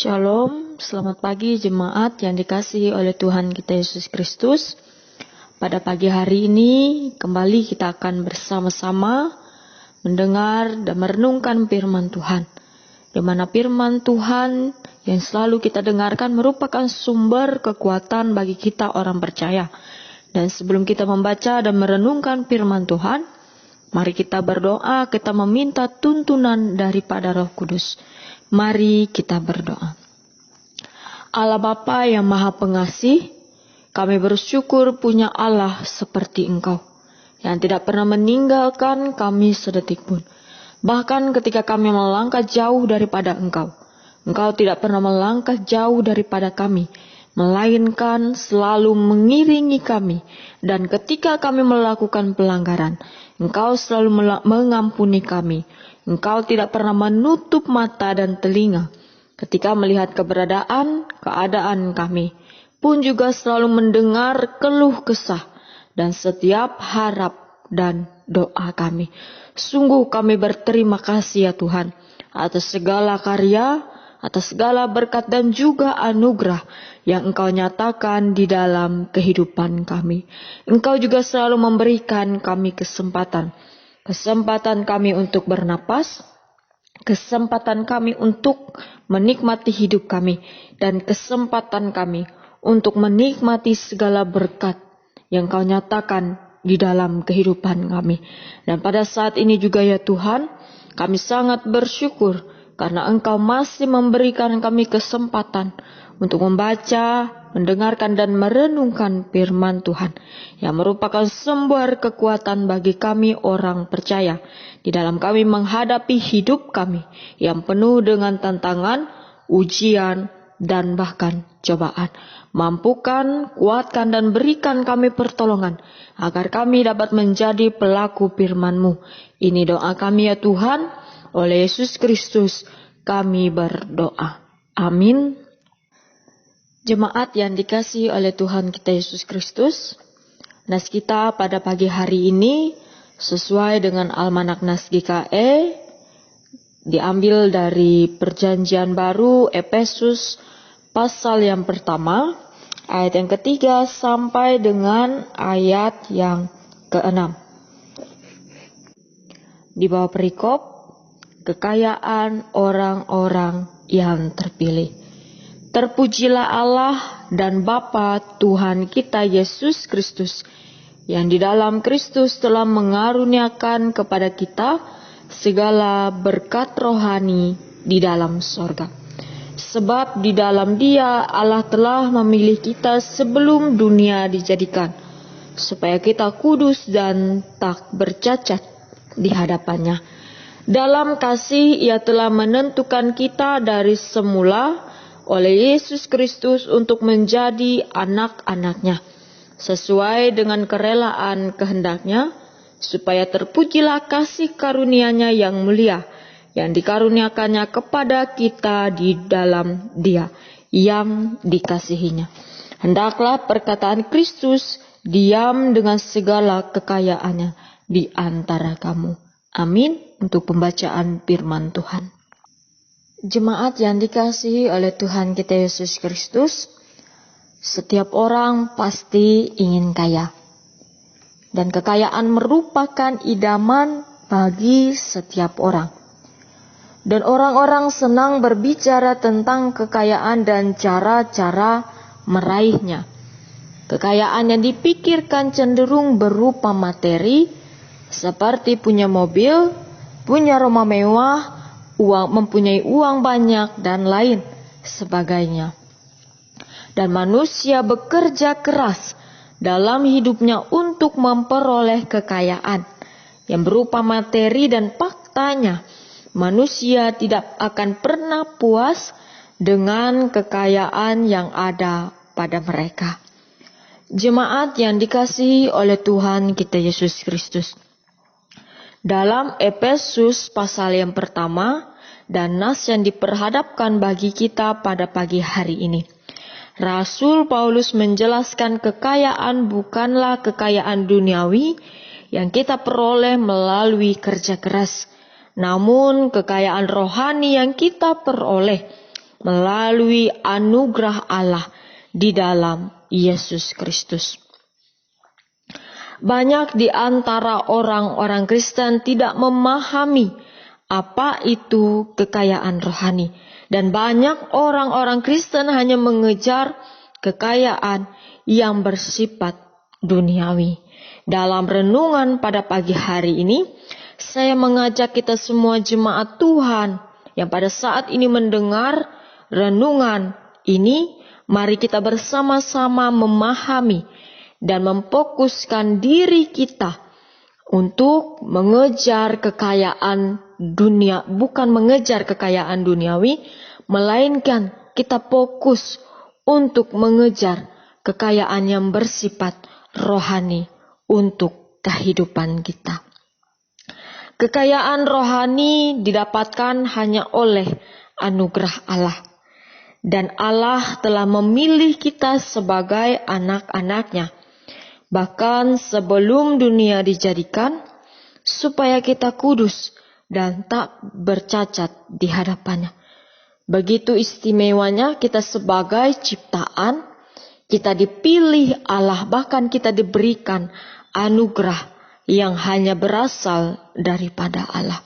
Shalom, selamat pagi jemaat yang dikasihi oleh Tuhan kita Yesus Kristus. Pada pagi hari ini kembali kita akan bersama-sama mendengar dan merenungkan firman Tuhan. Di mana firman Tuhan yang selalu kita dengarkan merupakan sumber kekuatan bagi kita orang percaya. Dan sebelum kita membaca dan merenungkan firman Tuhan, mari kita berdoa, kita meminta tuntunan daripada Roh Kudus. Mari kita berdoa. Allah Bapa yang Maha Pengasih, kami bersyukur punya Allah seperti Engkau, yang tidak pernah meninggalkan kami sedetik pun. Bahkan ketika kami melangkah jauh daripada Engkau, Engkau tidak pernah melangkah jauh daripada kami, melainkan selalu mengiringi kami. Dan ketika kami melakukan pelanggaran, Engkau selalu mengampuni kami. Engkau tidak pernah menutup mata dan telinga ketika melihat keadaan kami, pun juga selalu mendengar keluh kesah dan setiap harap dan doa kami. Sungguh kami berterima kasih ya Tuhan atas segala karya, atas segala berkat dan juga anugerah yang Engkau nyatakan di dalam kehidupan kami. Engkau juga selalu memberikan kami kesempatan kami untuk bernapas, kesempatan kami untuk menikmati hidup kami, dan kesempatan kami untuk menikmati segala berkat yang Kau nyatakan di dalam kehidupan kami. Dan pada saat ini juga ya Tuhan, kami sangat bersyukur karena Engkau masih memberikan kami kesempatan untuk membaca, mendengarkan dan merenungkan firman Tuhan yang merupakan sumber kekuatan bagi kami orang percaya di dalam kami menghadapi hidup kami yang penuh dengan tantangan, ujian, dan bahkan cobaan. Mampukan, kuatkan dan berikan kami pertolongan agar kami dapat menjadi pelaku firman-Mu. Ini doa kami ya Tuhan, oleh Yesus Kristus kami berdoa. Amin. Jemaat yang dikasihi oleh Tuhan kita Yesus Kristus, nas kita pada pagi hari ini sesuai dengan Almanak Nas GKE diambil dari Perjanjian Baru Efesus pasal yang pertama, ayat yang ketiga sampai dengan ayat yang keenam. Di bawah perikop, kekayaan orang-orang yang terpilih. Terpujilah Allah dan Bapa Tuhan kita Yesus Kristus, yang di dalam Kristus telah mengaruniakan kepada kita segala berkat rohani di dalam sorga. Sebab di dalam Dia Allah telah memilih kita sebelum dunia dijadikan, supaya kita kudus dan tak bercacat di hadapannya. Dalam kasih Ia telah menentukan kita dari semula oleh Yesus Kristus untuk menjadi anak-anak-Nya, sesuai dengan kerelaan kehendak-Nya, supaya terpujilah kasih karunia-Nya yang mulia, yang dikaruniakannya kepada kita di dalam Dia yang dikasihinya. Hendaklah perkataan Kristus diam dengan segala kekayaannya di antara kamu. Amin. Untuk pembacaan firman Tuhan. Jemaat yang dikasihi oleh Tuhan kita Yesus Kristus, setiap orang pasti ingin kaya. Dan kekayaan merupakan idaman bagi setiap orang. Dan orang-orang senang berbicara tentang kekayaan dan cara-cara meraihnya. Kekayaan yang dipikirkan cenderung berupa materi, seperti punya mobil, punya rumah mewah, mempunyai uang banyak, dan lain sebagainya. Dan manusia bekerja keras dalam hidupnya untuk memperoleh kekayaan yang berupa materi, dan faktanya manusia tidak akan pernah puas dengan kekayaan yang ada pada mereka. Jemaat yang dikasihi oleh Tuhan kita Yesus Kristus, dalam Efesus pasal yang pertama dan nas yang diperhadapkan bagi kita pada pagi hari ini, Rasul Paulus menjelaskan kekayaan bukanlah kekayaan duniawi yang kita peroleh melalui kerja keras, namun kekayaan rohani yang kita peroleh melalui anugerah Allah di dalam Yesus Kristus. Banyak di antara orang-orang Kristen tidak memahami apa itu kekayaan rohani. Dan banyak orang-orang Kristen hanya mengejar kekayaan yang bersifat duniawi. Dalam renungan pada pagi hari ini, saya mengajak kita semua jemaat Tuhan yang pada saat ini mendengar renungan ini, mari kita bersama-sama memahami dan memfokuskan diri kita untuk mengejar kekayaan dunia, bukan mengejar kekayaan duniawi, melainkan kita fokus untuk mengejar kekayaan yang bersifat rohani untuk kehidupan kita. Kekayaan rohani didapatkan hanya oleh anugerah Allah. Dan Allah telah memilih kita sebagai anak-anaknya. Bahkan sebelum dunia dijadikan, supaya kita kudus dan tak bercacat di hadapannya. Begitu istimewanya kita sebagai ciptaan, kita dipilih Allah, bahkan kita diberikan anugerah yang hanya berasal daripada Allah.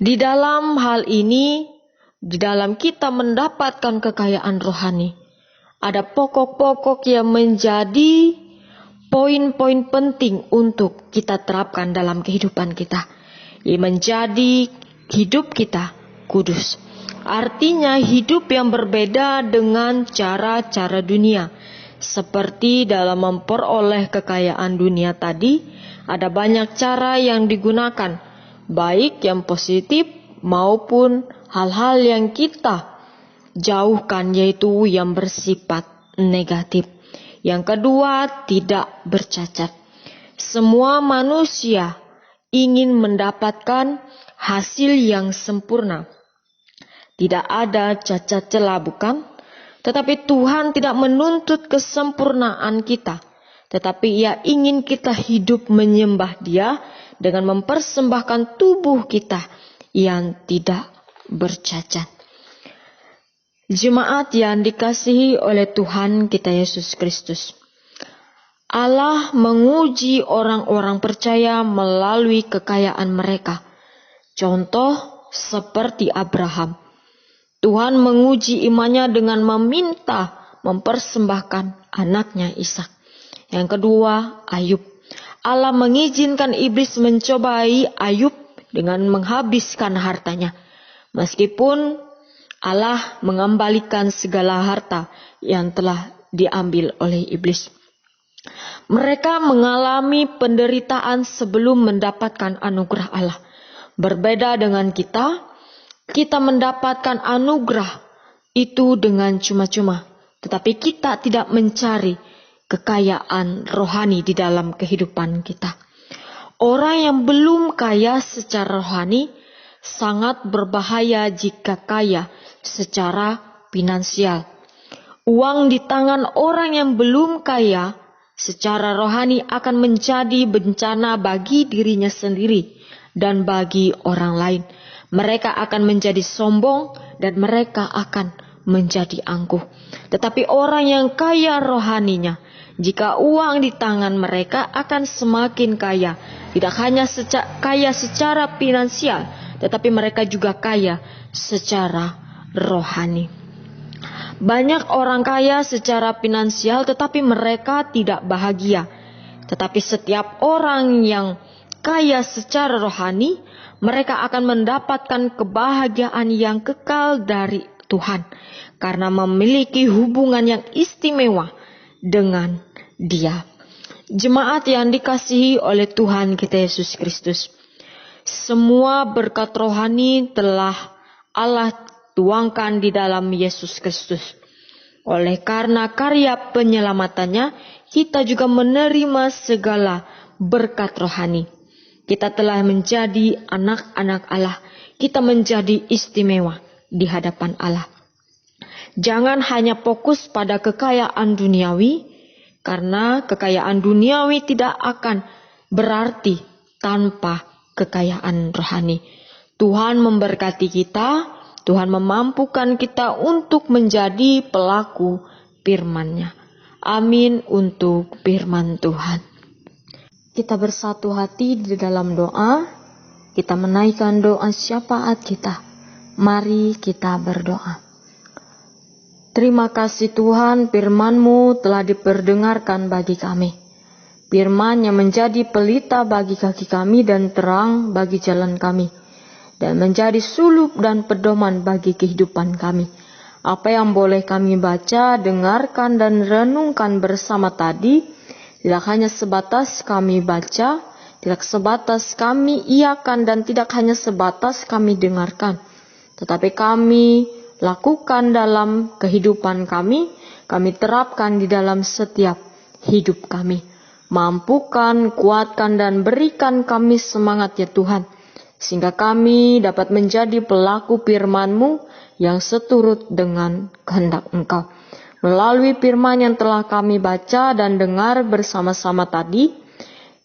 Di dalam hal ini, di dalam kita mendapatkan kekayaan rohani, ada pokok-pokok yang menjadi poin-poin penting untuk kita terapkan dalam kehidupan kita. Yang menjadi hidup kita kudus. Artinya hidup yang berbeda dengan cara-cara dunia. Seperti dalam memperoleh kekayaan dunia tadi, ada banyak cara yang digunakan, baik yang positif maupun hal-hal yang kita jauhkan, yaitu yang bersifat negatif. Yang kedua, tidak bercacat. Semua manusia ingin mendapatkan hasil yang sempurna. Tidak ada cacat celah, bukan? Tetapi Tuhan tidak menuntut kesempurnaan kita, tetapi Ia ingin kita hidup menyembah Dia dengan mempersembahkan tubuh kita yang tidak bercacat. Jemaat yang dikasihi oleh Tuhan kita Yesus Kristus, Allah menguji orang-orang percaya melalui kekayaan mereka. Contoh seperti Abraham. Tuhan menguji imannya dengan meminta mempersembahkan anaknya Ishak. Yang kedua, Ayub. Allah mengizinkan iblis mencobai Ayub dengan menghabiskan hartanya. Meskipun Allah mengembalikan segala harta yang telah diambil oleh iblis. Mereka mengalami penderitaan sebelum mendapatkan anugerah Allah. Berbeda dengan kita mendapatkan anugerah itu dengan cuma-cuma. Tetapi kita tidak mencari kekayaan rohani di dalam kehidupan kita. Orang yang belum kaya secara rohani sangat berbahaya jika kaya secara finansial. Uang di tangan orang yang belum kaya secara rohani akan menjadi bencana bagi dirinya sendiri dan bagi orang lain. Mereka akan menjadi sombong dan mereka akan menjadi angkuh. Tetapi orang yang kaya rohaninya, jika uang di tangan mereka akan semakin kaya. Tidak hanya kaya secara finansial, tetapi mereka juga kaya secara rohani. Banyak orang kaya secara finansial tetapi mereka tidak bahagia. Tetapi setiap orang yang kaya secara rohani, mereka akan mendapatkan kebahagiaan yang kekal dari Tuhan. Karena memiliki hubungan yang istimewa dengan Dia. Jemaat yang dikasihi oleh Tuhan kita Yesus Kristus. Semua berkat rohani telah Allah tuangkan di dalam Yesus Kristus. Oleh karena karya penyelamatannya, kita juga menerima segala berkat rohani. Kita telah menjadi anak-anak Allah. Kita menjadi istimewa di hadapan Allah. Jangan hanya fokus pada kekayaan duniawi, karena kekayaan duniawi tidak akan berarti tanpa kekayaan rohani. Tuhan memberkati kita Tuhan memampukan kita untuk menjadi pelaku firman-Nya. Amin untuk firman Tuhan. Kita bersatu hati di dalam doa. Kita menaikkan doa syafaat kita. Mari kita berdoa. Terima kasih Tuhan, firman-Mu telah diperdengarkan bagi kami. Firman yang menjadi pelita bagi kaki kami dan terang bagi jalan kami, dan menjadi sulup dan pedoman bagi kehidupan kami. Apa yang boleh kami baca, dengarkan, dan renungkan bersama tadi, tidak hanya sebatas kami baca, tidak sebatas kami iakan, dan tidak hanya sebatas kami dengarkan, tetapi kami lakukan dalam kehidupan kami terapkan di dalam setiap hidup kami. Mampukan, kuatkan, dan berikan kami semangat ya Tuhan, sehingga kami dapat menjadi pelaku firman-Mu yang seturut dengan kehendak Engkau. Melalui firman yang telah kami baca dan dengar bersama-sama tadi,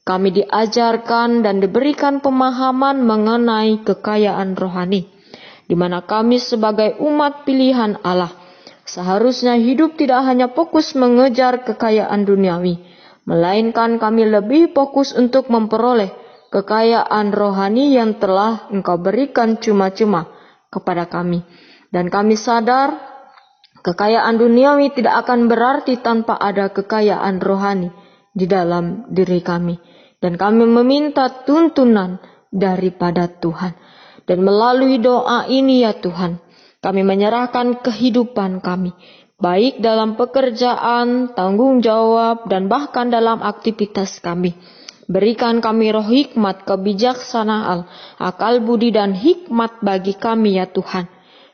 kami diajarkan dan diberikan pemahaman mengenai kekayaan rohani, di mana kami sebagai umat pilihan Allah seharusnya hidup tidak hanya fokus mengejar kekayaan duniawi, melainkan kami lebih fokus untuk memperoleh kekayaan rohani yang telah Engkau berikan cuma-cuma kepada kami. Dan kami sadar kekayaan duniawi tidak akan berarti tanpa ada kekayaan rohani di dalam diri kami. Dan kami meminta tuntunan daripada Tuhan. Dan melalui doa ini ya Tuhan, kami menyerahkan kehidupan kami, baik dalam pekerjaan, tanggung jawab, dan bahkan dalam aktivitas kami. Berikan kami roh hikmat, kebijaksanaan, akal budi, dan hikmat bagi kami ya Tuhan,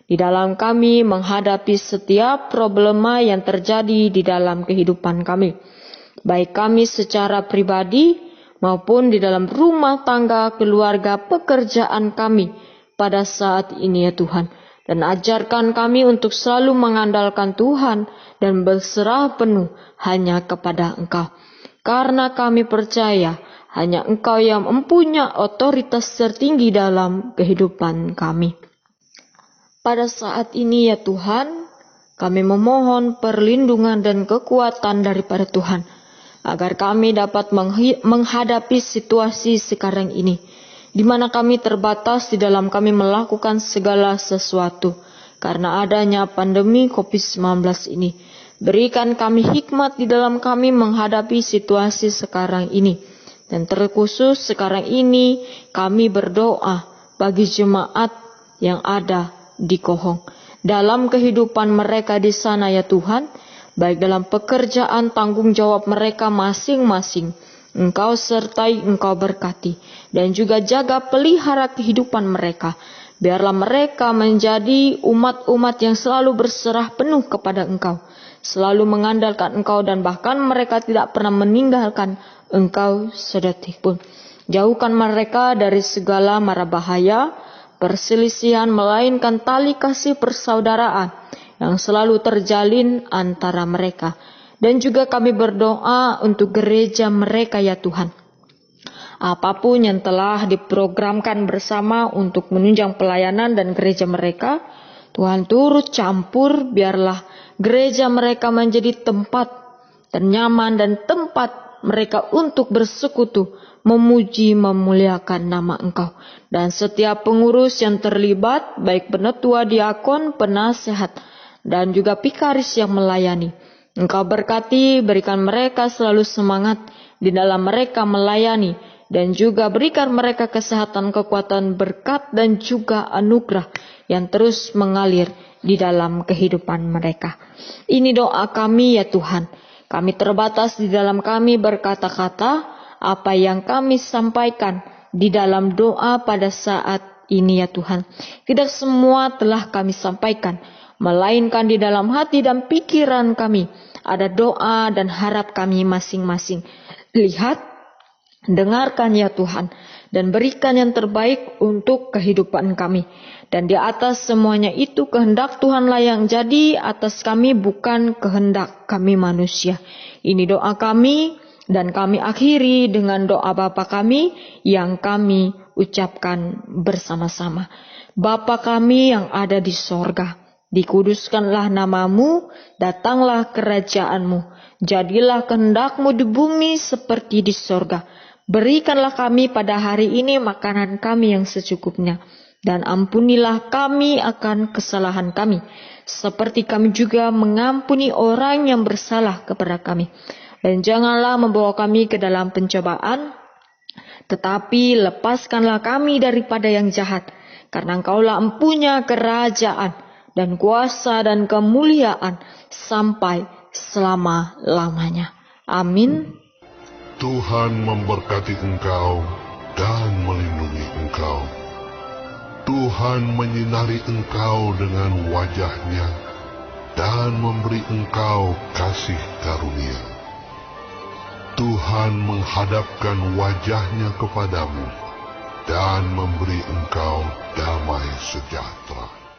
di dalam kami menghadapi setiap problema yang terjadi di dalam kehidupan kami, baik kami secara pribadi maupun di dalam rumah tangga, keluarga, pekerjaan kami pada saat ini ya Tuhan. Dan ajarkan kami untuk selalu mengandalkan Tuhan dan berserah penuh hanya kepada Engkau. Karena kami percaya hanya Engkau yang mempunyai otoritas tertinggi dalam kehidupan kami. Pada saat ini ya Tuhan, kami memohon perlindungan dan kekuatan daripada Tuhan, agar kami dapat menghadapi situasi sekarang ini, di mana kami terbatas di dalam kami melakukan segala sesuatu karena adanya pandemi COVID-19 ini. Berikan kami hikmat di dalam kami menghadapi situasi sekarang ini. Dan terkhusus sekarang ini kami berdoa bagi jemaat yang ada di Kohong, dalam kehidupan mereka di sana ya Tuhan, baik dalam pekerjaan, tanggung jawab mereka masing-masing. Engkau sertai, Engkau berkati, dan juga jaga pelihara kehidupan mereka. Biarlah mereka menjadi umat-umat yang selalu berserah penuh kepada Engkau, selalu mengandalkan Engkau, dan bahkan mereka tidak pernah meninggalkan Engkau sedetik pun. Jauhkan mereka dari segala mara bahaya, perselisihan, melainkan tali kasih persaudaraan yang selalu terjalin antara mereka. Dan juga kami berdoa untuk gereja mereka ya Tuhan. Apapun yang telah diprogramkan bersama untuk menunjang pelayanan dan gereja mereka, Tuhan turut campur, biarlah gereja mereka menjadi tempat ternyaman dan tempat mereka untuk bersekutu, memuji, memuliakan nama Engkau. Dan setiap pengurus yang terlibat, baik penetua, diakon, penasehat, dan juga pikaris yang melayani, Engkau berkati, berikan mereka selalu semangat di dalam mereka melayani, dan juga berikan mereka kesehatan, kekuatan, berkat, dan juga anugerah yang terus mengalir di dalam kehidupan mereka. Ini doa kami ya Tuhan. Kami terbatas di dalam kami berkata-kata, apa yang kami sampaikan di dalam doa pada saat ini ya Tuhan. Tidak semua telah kami sampaikan, melainkan di dalam hati dan pikiran kami ada doa dan harap kami masing-masing. Lihat, dengarkan ya Tuhan, dan berikan yang terbaik untuk kehidupan kami. Dan di atas semuanya itu kehendak Tuhanlah yang jadi atas kami, bukan kehendak kami manusia. Ini doa kami Dan kami akhiri dengan doa Bapa kami yang kami ucapkan bersama-sama. Bapa kami yang ada di sorga, dikuduskanlah namamu, datanglah kerajaanmu, jadilah kehendakmu di bumi seperti di sorga. Berikanlah kami pada hari ini makanan kami yang secukupnya, dan ampunilah kami akan kesalahan kami, seperti kami juga mengampuni orang yang bersalah kepada kami. Dan janganlah membawa kami ke dalam pencobaan, tetapi lepaskanlah kami daripada yang jahat. Karena Engkaulah empunya kerajaan dan kuasa dan kemuliaan sampai selama-lamanya. Amin. Tuhan memberkati engkau dan melindungi engkau. Tuhan menyinari engkau dengan wajah-Nya dan memberi engkau kasih karunia. Tuhan menghadapkan wajah-Nya kepadamu dan memberi engkau damai sejahtera.